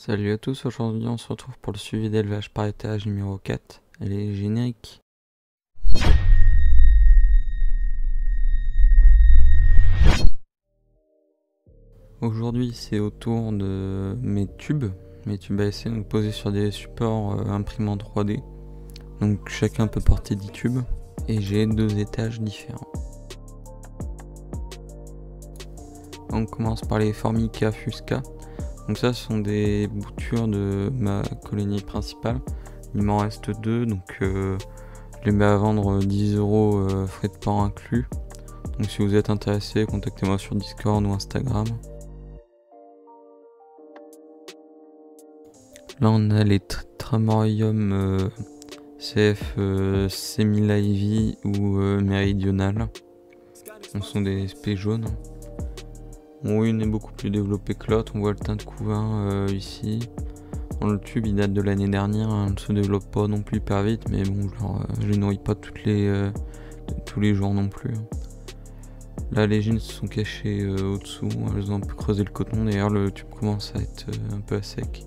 Salut à tous, aujourd'hui on se retrouve pour le suivi d'élevage par étage numéro 4, elle est générique. Aujourd'hui c'est au tour de mes tubes à essai, donc posés sur des supports imprimants 3D. Donc chacun peut porter 10 tubes et j'ai 2 étages différents. On commence par les Formica fusca. Donc ça ce sont des boutures de ma colonie principale. Il m'en reste 2, donc je les mets à vendre 10 €, frais de port inclus. Donc si vous êtes intéressé, contactez-moi sur Discord ou Instagram. Là on a les Tramorium CF Semi-Livy ou Méridional. Ce sont des SP jaunes. Bon, une est beaucoup plus développée que l'autre, on voit le teint de couvain ici. Bon, le tube il date de l'année dernière, hein, ne se développe pas non plus hyper vite, mais bon, je les nourris pas tous les jours non plus. Là les jeans se sont cachés au-dessous, elles ont un peu creusé le coton, d'ailleurs le tube commence à être un peu à sec.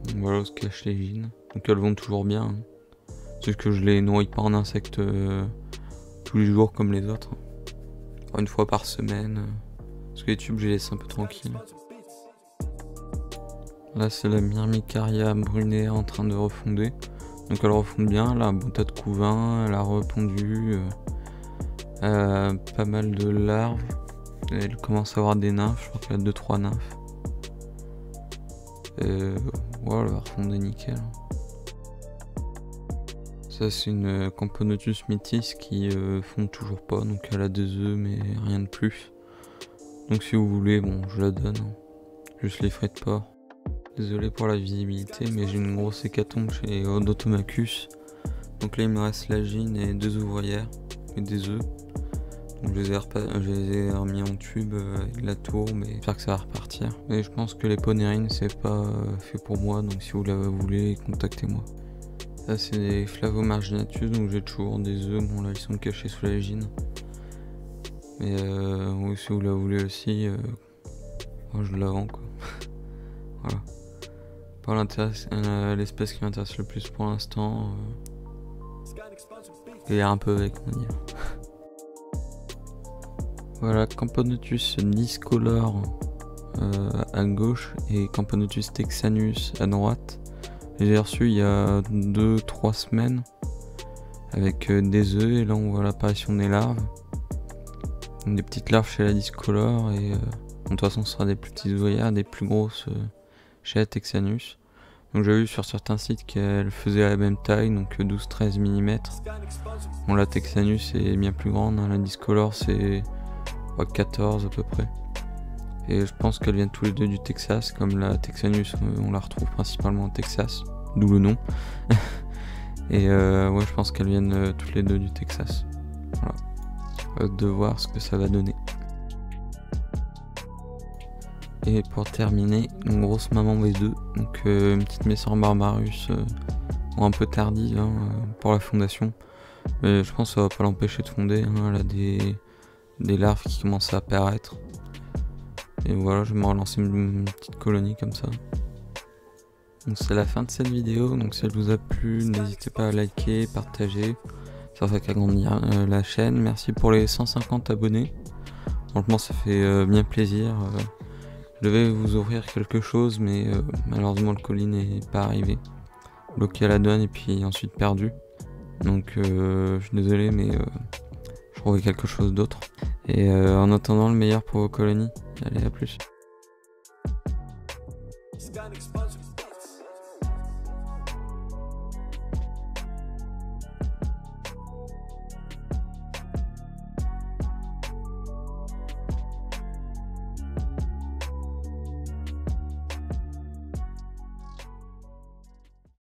Donc, voilà où se cachent les jeans, donc elles vont toujours bien. Hein. C'est que je les nourris pas en insectes tous les jours comme les autres. Une fois par semaine. Parce que les tubes, je les laisse un peu tranquilles. Là, c'est la Myrmicaria brunet en train de refonder. Donc, elle refonde bien. Elle a un bon tas de couvain. Elle a repondu. Pas mal de larves. Elle commence à avoir des nymphes. Je crois qu'elle a 2-3 nymphes. Voilà, elle va refonder nickel. Ça, c'est une Camponotus métis qui fond toujours pas. Donc, elle a des œufs, mais rien de plus. Donc si vous voulez, bon, je la donne, juste les frais de port. Désolé pour la visibilité, mais j'ai une grosse hécatombe chez Odontomachus. Donc là il me reste la gine et 2 ouvrières et des œufs. Donc je les ai remis en tube avec la tourbe et j'espère que ça va repartir. Mais je pense que les ponérines c'est pas fait pour moi, donc si vous la voulez, contactez-moi. Ça c'est des Flavomarginatus, donc j'ai toujours des œufs, bon là ils sont cachés sous la gine. Mais oui, si vous la voulez aussi, moi je la vends quoi. Voilà. Pas l'espèce qui m'intéresse le plus pour l'instant. Et un peu avec, on va dire. Voilà, Camponotus discolor à gauche et Camponotus texanus à droite. J'ai reçu il y a 2-3 semaines avec des œufs et là on voit l'apparition des larves. Des petites larves chez la discolor et de toute façon ce sera des plus petites ouvrières, des plus grosses chez la texanus. Donc j'ai vu sur certains sites qu'elles faisaient la même taille, donc 12-13 mm. Bon, la texanus est bien plus grande, hein, la discolor c'est 14 à peu près. Et je pense qu'elles viennent tous les deux du Texas, comme la texanus on la retrouve principalement au Texas, d'où le nom. Et ouais, je pense qu'elles viennent toutes les deux du Texas. Voilà. De voir ce que ça va donner. Et pour terminer, une grosse maman V2, donc une petite Messor Barbarus un peu tardive hein, pour la fondation, mais je pense que ça va pas l'empêcher de fonder, hein. Elle a des larves qui commencent à apparaître. Et voilà, je vais me relancer une petite colonie comme ça. Donc c'est la fin de cette vidéo, donc si elle vous a plu, n'hésitez pas à liker, partager. Ça fait agrandir la chaîne. Merci pour les 150 abonnés. Franchement, ça fait bien plaisir. Je devais vous ouvrir quelque chose, mais malheureusement, le colis n'est pas arrivé. Bloqué à la douane et puis ensuite perdu. Donc, je suis désolé, mais je trouvais quelque chose d'autre. Et en attendant, le meilleur pour vos colonies. Allez, à plus.